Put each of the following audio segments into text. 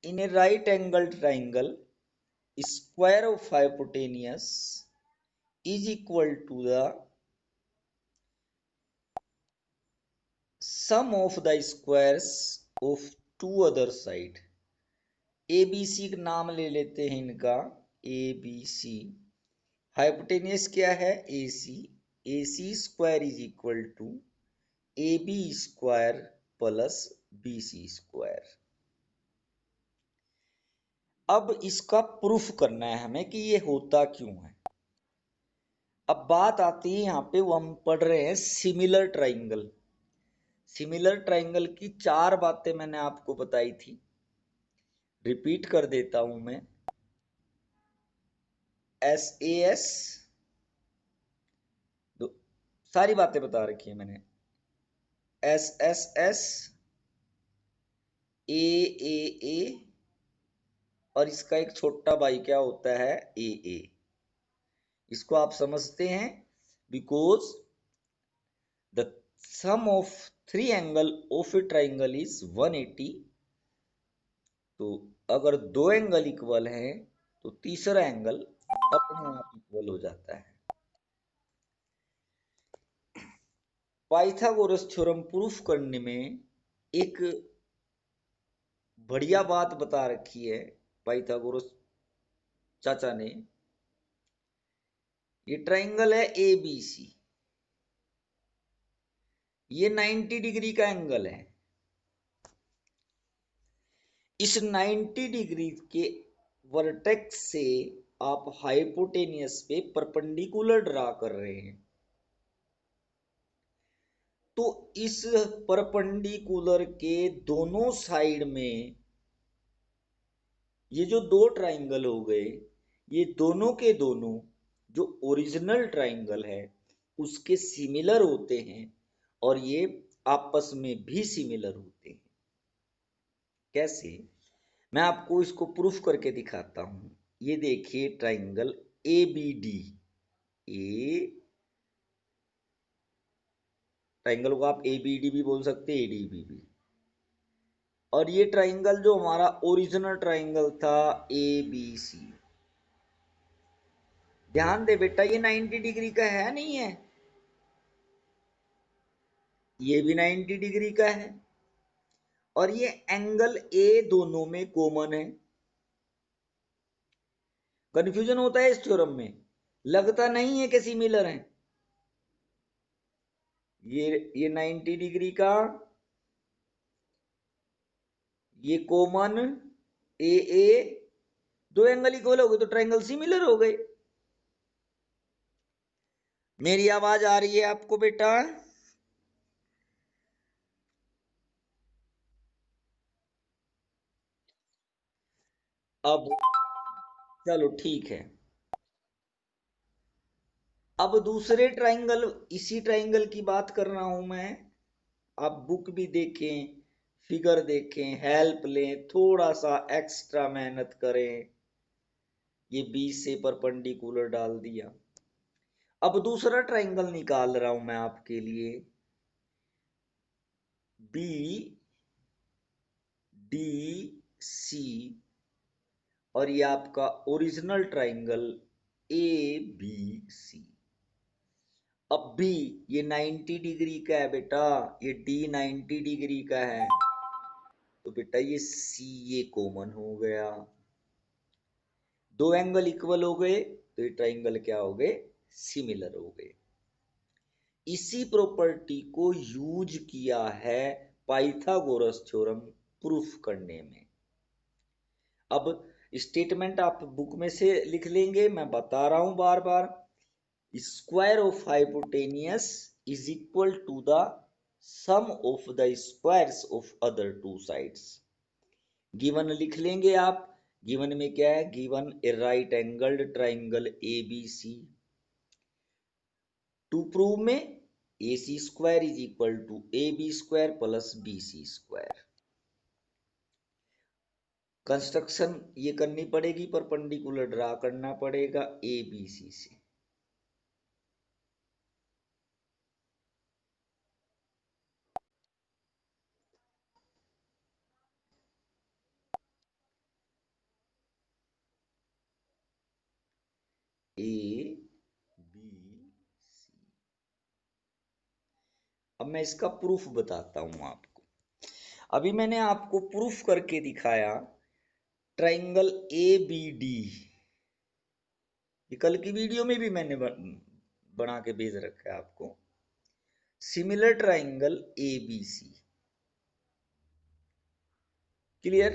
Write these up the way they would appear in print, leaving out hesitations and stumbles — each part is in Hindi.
In a right angle triangle, square of hypotenuse is equal to the sum of the squares of two other side। A B C का नाम ले लेते हैं इनका, ए बी सी। हाइपोटेनियस क्या है, A C. A C square is equal to A B square plus B C square. अब इसका प्रूफ करना है हमें कि ये होता क्यों है। अब बात आती है यहाँ पे, वो हम पढ़ रहे हैं सिमिलर ट्राइंगल। सिमिलर ट्राइंगल की चार बातें मैंने आपको बताई थी, रिपीट कर देता हूं मैं। एस ए एस, सारी बातें बता रखी है मैंने। एस एस एस, ए, और इसका एक छोटा भाई क्या होता है, ए। इसको आप समझते हैं, because the sum of three angle of a triangle is 180। तो अगर दो एंगल इक्वल हैं तो तीसरा एंगल अपने आप इक्वल हो जाता है। पाइथागोरस थ्योरम प्रूफ करने में एक बढ़िया बात बता रखी है पाइथागोरस चाचा ने। ये ट्राइंगल है ए बी सी, ये 90 डिग्री का एंगल है। इस 90 डिग्री के वर्टेक्स से आप हाइपोटेनियस पे परपेंडिकुलर ड्रा कर रहे हैं। तो इस परपेंडिकुलर के दोनों साइड में ये जो दो ट्राइंगल हो गए, ये दोनों के दोनों जो ओरिजिनल ट्राइंगल है उसके सिमिलर होते हैं, और ये आपस में भी सिमिलर होते हैं। कैसे, मैं आपको इसको प्रूफ करके दिखाता हूं। ये देखिए triangle A B D. A triangle को आप ए बी डी भी बोल सकते हैं, ए डी बी। और ये ट्राइंगल जो हमारा ओरिजिनल ट्राइंगल था ए बी सी। ध्यान दे बेटा, ये 90 डिग्री का है नहीं है, ये भी 90 डिग्री का है, और ये एंगल ए दोनों में कॉमन है। कंफ्यूजन होता है इस थ्योरम में, लगता नहीं है कि सिमिलर है। ये 90 डिग्री का, ये कॉमन ए, दो एंगल इक्वल हो गए तो ट्रायंगल सिमिलर हो गए। मेरी आवाज आ रही है आपको बेटा? अब चलो ठीक है। अब दूसरे ट्रायंगल, इसी ट्रायंगल की बात कर रहा हूं मैं। आप बुक भी देखें, फिगर देखें, हेल्प लें, थोड़ा सा एक्स्ट्रा मेहनत करें। ये 20 से परपेंडिकुलर डाल दिया। अब दूसरा ट्रायंगल निकाल रहा हूं मैं आपके लिए, बी डी सी, और ये आपका original triangle A B C. अब भी ये 90 डिग्री का है बेटा, ये डी 90 डिग्री का है, तो बेटा ये सी ये कॉमन हो गया। दो एंगल इक्वल हो गए तो ये ट्रायंगल क्या हो गए, सिमिलर हो गए। इसी प्रॉपर्टी को यूज किया है पाइथागोरस थ्योरम प्रूफ करने में। अब स्टेटमेंट आप बुक में से लिख लेंगे, मैं बता रहा हूं बार बार। Square of hypotenuse is equal to the sum of the squares of other two sides. Given लिख लेंगे आप। गिवन में क्या है, given a right angled triangle A B C. To prove में A C square is equal to A B square plus B C square. Construction ये करनी पड़ेगी, परपेंडिकुलर ड्रा करना पड़ेगा ए बी सी से। A B C. अब मैं इसका प्रूफ बताता हूं आपको। अभी मैंने आपको प्रूफ करके दिखाया ट्राइंगल ए बी डी। ये कल की वीडियो में भी मैंने बना के भेज रखा है आपको। Similar triangle A B C. Clear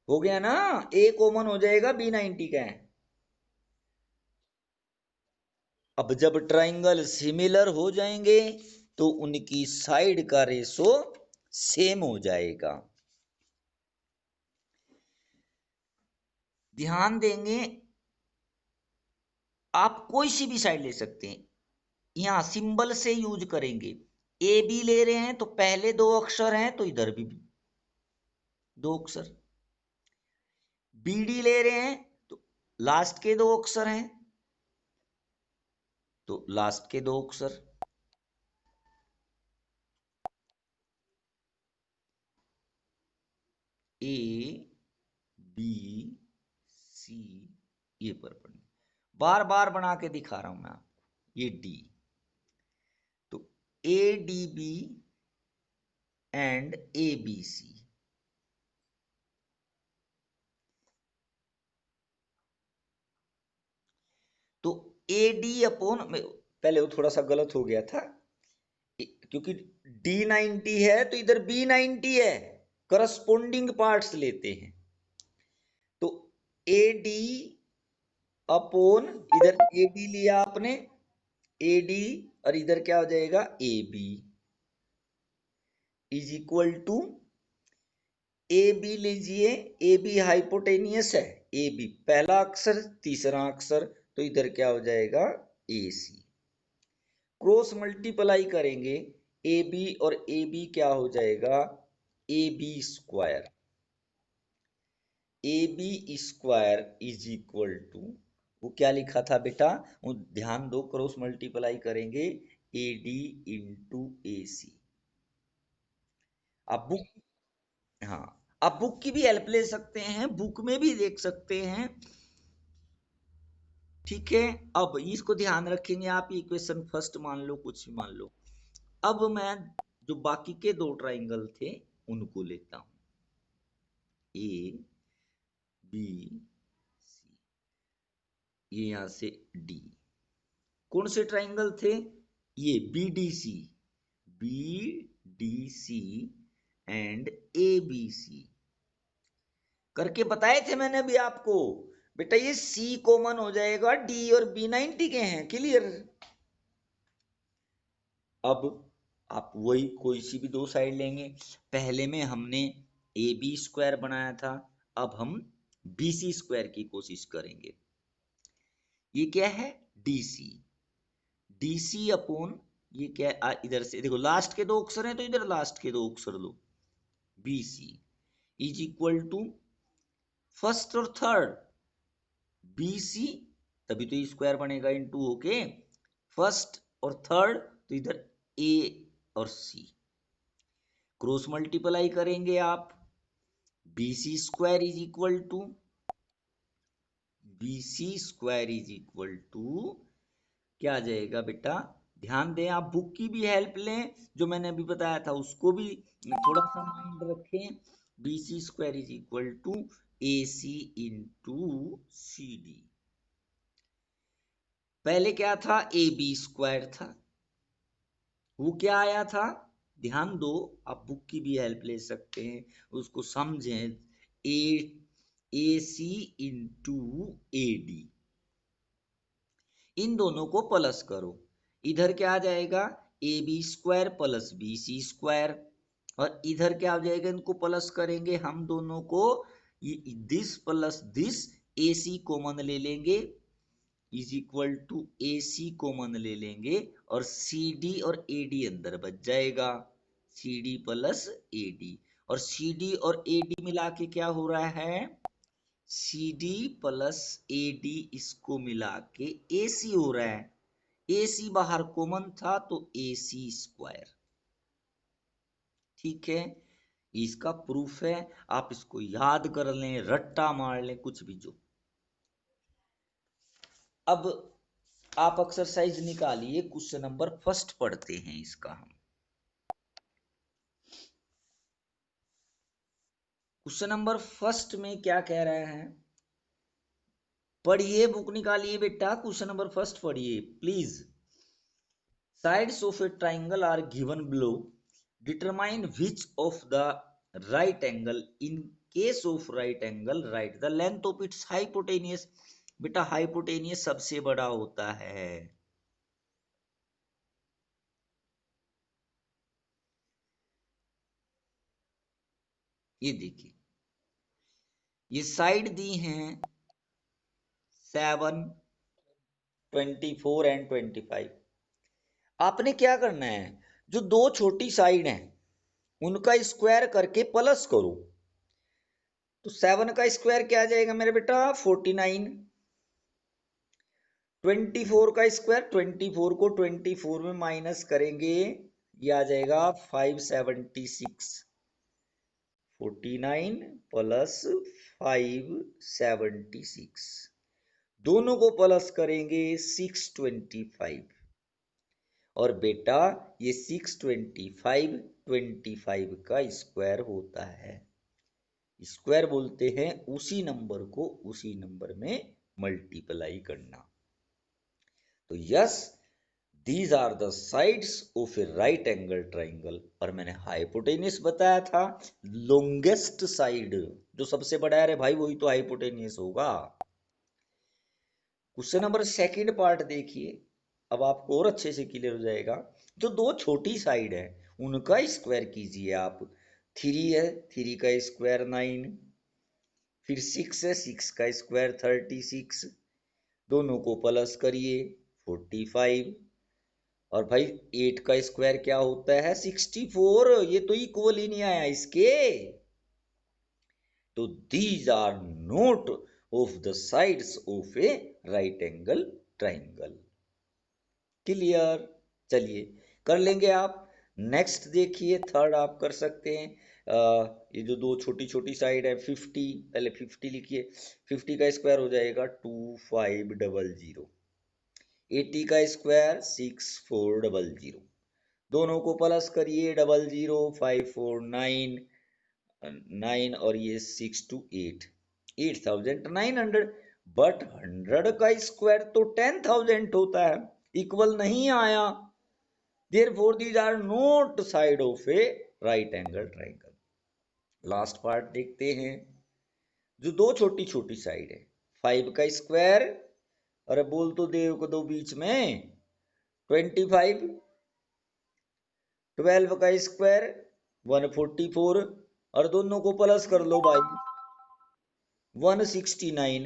हो गया ना? ए कॉमन हो जाएगा, बी 90 का है। अब जब ट्राइंगल सिमिलर हो जाएंगे तो उनकी साइड का रेशो सेम हो जाएगा। ध्यान देंगे, आप कोई सी भी साइड ले सकते हैं। यहां सिंबल से यूज करेंगे। ए बी ले रहे हैं तो पहले दो अक्षर हैं तो इधर भी दो अक्षर। बी डी ले रहे हैं तो लास्ट के दो अक्षर हैं तो लास्ट के दो अक्षर। ए बी सी, ये पर पढ़नी, बार बार बना के दिखा रहा हूं मैं आपको। ये डी, तो A D B and A B C. तो ए डी अपॉन, पहले वो थोड़ा सा गलत हो गया था क्योंकि डी 90 है तो इधर बी 90 है, करस्पोंडिंग पार्ट्स लेते हैं। तो ए डी अपॉन, इधर ए डी लिया आपने, ए डी, और इधर क्या हो जाएगा A B, is equal to, A B लीजिए, ए बी हाइपोटेनियस है, ए बी पहला अक्षर तीसरा अक्षर, तो इधर क्या हो जाएगा ए सी। क्रॉस मल्टीप्लाई करेंगे, ए बी और ए बी क्या हो जाएगा A B square. A B square is equal to, वो क्या लिखा था बेटा, वो ध्यान दो, क्रॉस मल्टीप्लाई करेंगे ए डी इंटू ए सी। आप बुक, हाँ, आप बुक की भी हेल्प ले सकते हैं, बुक में भी देख सकते हैं। ठीक है, अब इसको ध्यान रखेंगे आप, इक्वेशन फर्स्ट मान लो, कुछ भी मान लो। अब मैं जो बाकी के दो ट्राइंगल थे उनको लेता हूं, ए बी सी, ये यहां से डी। कौन से ट्राइंगल थे? ये B D C, B D C and A B C करके बताए थे मैंने अभी आपको। बेटा ये सी कॉमन हो जाएगा, डी और बी 90 के हैं। क्लियर? अब आप वही कोई सी भी दो साइड लेंगे। पहले में हमने ए बी स्क्वायर बनाया था, अब हम बी सी स्क्वायर की कोशिश करेंगे। ये क्या है D C, D C upon, ये क्या है इधर से देखो लास्ट के दो अक्षर हैं तो इधर लास्ट के दो अक्षर लो, B C is equal to first और थर्ड बी सी, तभी तो स्क्वायर बनेगा इनटू होके फर्स्ट और थर्ड, तो इधर ए और सी क्रॉस मल्टीप्लाई करेंगे आप, B C square is equal to, B C square is equal to क्या आ जाएगा बेटा, ध्यान दें, आप बुक की भी हेल्प लें, जो मैंने अभी बताया था उसको भी थोड़ा सा माइंड रखें। B C square is equal to A C into C D. पहले क्या था ए बी स्क्वायर था, वो क्या आया था, ध्यान दो, आप बुक की भी हेल्प ले सकते हैं, उसको समझें। ए सी इंटू ए डी, इन दोनों को प्लस करो, इधर क्या आ जाएगा A B square plus B C square, और इधर क्या आ जाएगा, इनको प्लस करेंगे हम दोनों को, this plus this, A C common ले लेंगे is equal to A C common ले लेंगे, और सी डी और ए डी अंदर बच जाएगा, C D plus A D, और सी डी और ए डी मिला के क्या हो रहा है C D plus A D, इसको मिला के ए सी हो रहा है, ए सी बाहर कॉमन था तो ए सी स्क्वायर। ठीक है, इसका प्रूफ है, आप इसको याद कर लें, रट्टा मार लें, कुछ भी जो। अब आप एक्सरसाइज निकालिए, क्वेश्चन नंबर फर्स्ट पढ़ते हैं इसका हम। क्वेश्चन नंबर फर्स्ट में क्या कह रहे हैं, पढ़िए, बुक निकालिए बेटा, क्वेश्चन नंबर फर्स्ट पढ़िए please. Sides of a triangle are given below. Determine which of the right angle. In case of right angle, write the length of its hypotenuse. बेटा हाइपोटेनियस सबसे बड़ा होता है। ये देखिए, ये साइड दी हैं 7, 24 एंड 25। आपने क्या करना है, जो दो छोटी साइड हैं उनका स्क्वायर करके प्लस करो। तो 7 का स्क्वायर क्या आ जाएगा मेरे बेटा, 49। 24 का स्क्वायर, 24 को 24 में माइनस करेंगे, ये आ जाएगा 576। 49 प्लस 576, दोनों को प्लस करेंगे 625। और बेटा ये 625 25 का स्क्वायर होता है। स्क्वायर बोलते हैं उसी नंबर को उसी नंबर में मल्टीप्लाई करना। तो yes, these are the sides of a right angle triangle. और मैंने हाइपोटेनियस बताया था, लॉन्गेस्ट साइड जो सबसे बड़ा है, अरे भाई वही तो हाइपोटेनियस होगा। क्वेश्चन नंबर सेकंड पार्ट देखिए, अब आपको और अच्छे से क्लियर हो जाएगा। जो दो छोटी साइड है उनका स्क्वायर कीजिए आप। 3 है, 3 का स्क्वायर 9, फिर 6 है, 6 का स्क्वायर 36, दोनों को प्लस करिए 45। और भाई 8 का स्क्वायर क्या होता है, 64। ये तो इक्वल ही नहीं आया इसके। तो these are not of the sides of a right angle triangle. Clear, चलिए कर लेंगे आप। नेक्स्ट देखिए, थर्ड आप कर सकते हैं। ये जो दो छोटी छोटी साइड है 50, पहले 50 लिखिए। 50 का स्क्वायर हो जाएगा 2500। 80 का स्क्वायर 6400, दोनों को प्लस करिए, 00 549 9, और ये 6 to 8, 8900। बट 100 का स्क्वायर तो 10,000 होता है, इक्वल नहीं आया। Therefore these are not side of a right angle triangle. Last part देखते हैं, जो दो छोटी छोटी साइड है 5 का स्क्वायर, अरे बोल तो देव को दो बीच में 25, 12 का स्क्वायर 144, और दोनों को प्लस कर लो भाई 169।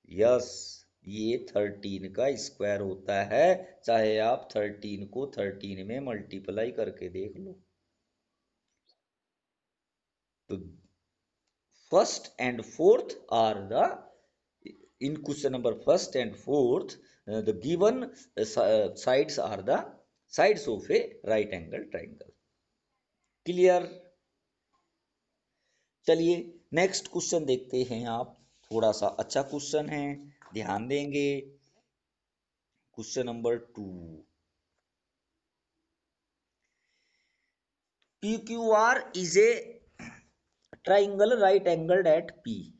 यस, ये 13 का स्क्वायर होता है, चाहे आप 13 को 13 में मल्टीप्लाई करके देख लो। तो first and fourth are the, in question number first and fourth, the given sides are the sides of a right angle triangle. Clear? चलिए नेक्स्ट क्वेश्चन देखते हैं आप। थोड़ा सा अच्छा क्वेश्चन है, ध्यान देंगे। Question number 2, PQR is a triangle right angled at P।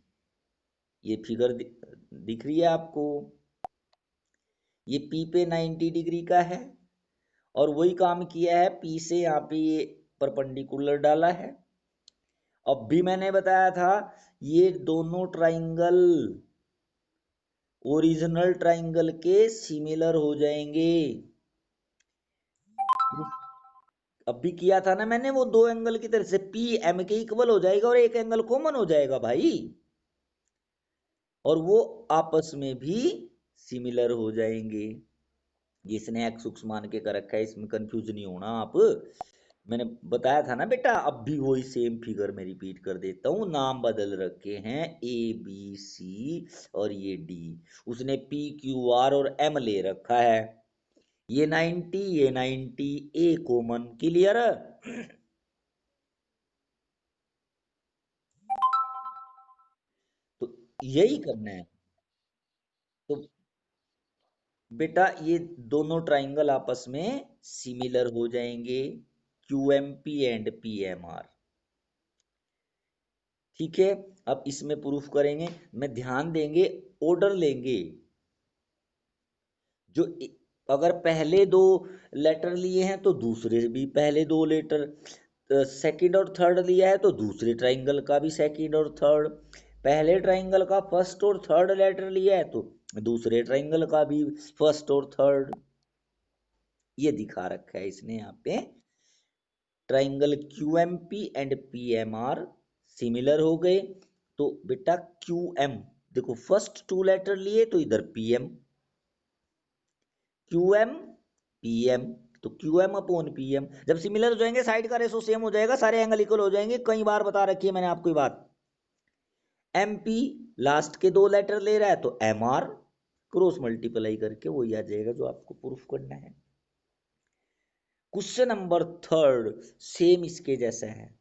ये फिगर दिख रही है आपको, ये P पे 90 डिग्री का है, और वही काम किया है, P से यहाँ पे ये परपेंडिकुलर डाला है। अब भी मैंने बताया था ये दोनों ट्राइंगल ओरिजिनल ट्राइंगल के सिमिलर हो जाएंगे। अब भी किया था ना मैंने, वो दो एंगल की तरह से पी एम के इक्वल हो जाएगा और एक एंगल कॉमन हो जाएगा भाई, और वो आपस में भी सिमिलर हो जाएंगे। जिसने एक्स उक्स मान के कर रखा है, इसमें कंफ्यूज नहीं होना आप। मैंने बताया था ना बेटा, अब भी वही सेम फिगर में रिपीट कर देता हूँ। नाम बदल रखे हैं ए बी सी और ये डी, उसने पी क्यू आर और एम ले रखा है। ये 90, ये 90, ए कॉमन। क्लियर? तो यही करना है। तो बेटा ये दोनों ट्राइंगल आपस में सिमिलर हो जाएंगे, QMP एंड PMR। ठीक है, अब इसमें प्रूफ करेंगे, मैं ध्यान देंगे, ऑर्डर लेंगे। जो अगर पहले दो लेटर लिए हैं तो दूसरे भी पहले दो लेटर, सेकंड और थर्ड लिया है तो दूसरे ट्राइंगल का भी सेकंड और थर्ड, पहले ट्राइंगल का फर्स्ट और थर्ड लेटर लिया है तो दूसरे ट्राइंगल का भी फर्स्ट और थर्ड। ये दिखा रखा है इसने यहाँ पे, triangle QMP and PMR similar हो गए। तो बेटा QM, देखो फर्स्ट टू लेटर लिए तो इधर PM, QM PM, तो QM अपॉन PM जब सिमिलर हो जाएंगे साइड का रेशो सेम हो जाएगा, सारे एंगल इक्वल हो जाएंगे। कई बार बता रखी है मैंने आपको ये बात। MP लास्ट के दो लेटर ले रहा है तो MR क्रॉस मल्टीप्लाई करके वही आ जाएगा जो आपको प्रूफ करना है। क्वेश्चन नंबर थर्ड सेम इसके जैसा है,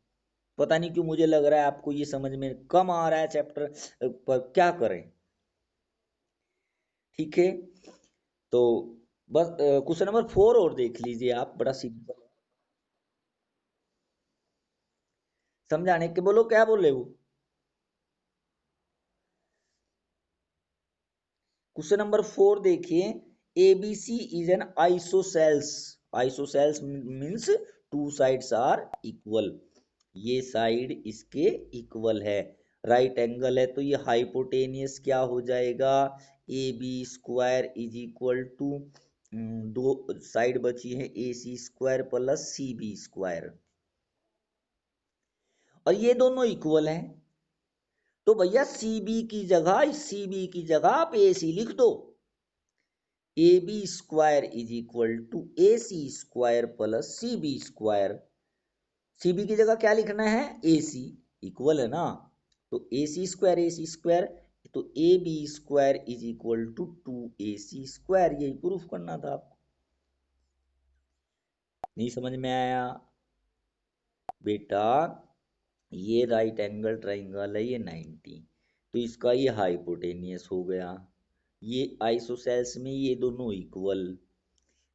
पता नहीं क्यों मुझे लग रहा है आपको ये समझ में कम आ रहा है चैप्टर, पर क्या करें। ठीक है, तो बस क्वेश्चन नंबर 4 और देख लीजिए आप, बड़ा सिंपल समझाने के, बोलो क्या बोले वो। क्वेश्चन नंबर 4 देखिए, ABC is an isosceles, isosceles means two sides are equal, ये साइड इसके इक्वल है, राइट एंगल है तो ये हाइपोटेनियस क्या हो जाएगा, AB square is equal to, दो साइड बची है AC square plus CB square, और ये दोनों इक्वल हैं तो भैया CB की जगह आप AC लिख दो, AB square is equal to AC square plus CB square, CB की जगह क्या लिखना है AC, इक्वल है ना, तो AC स्क्वायर, तो AB square is equal to 2AC square, यही प्रूफ करना था आपको। नहीं समझ में आया बेटा, ये राइट एंगल ट्राइंगल है ये 90, तो इसका ये हाइपोटेनियस हो गया, ये आइसोसेल्स में ये दोनों इक्वल,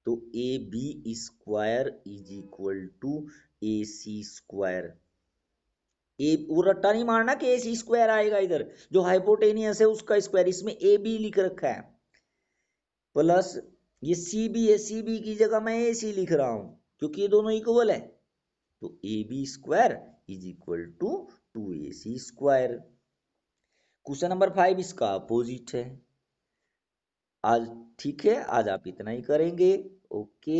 तो A B square is equal to AC square, ए वो रट्टा नहीं मारना कि AC स्क्वायर आएगा, इधर जो हाइपोटेनियस है उसका स्क्वायर, इसमें AB लिख रखा है, प्लस ये CB है, CB की जगह मैं AC लिख रहा हूं क्योंकि ये दोनों इक्वल है, तो AB square is equal to 2AC square. Question number 5 इसका अपोजिट है आज। ठीक है, आज आप इतना ही करेंगे। ओके।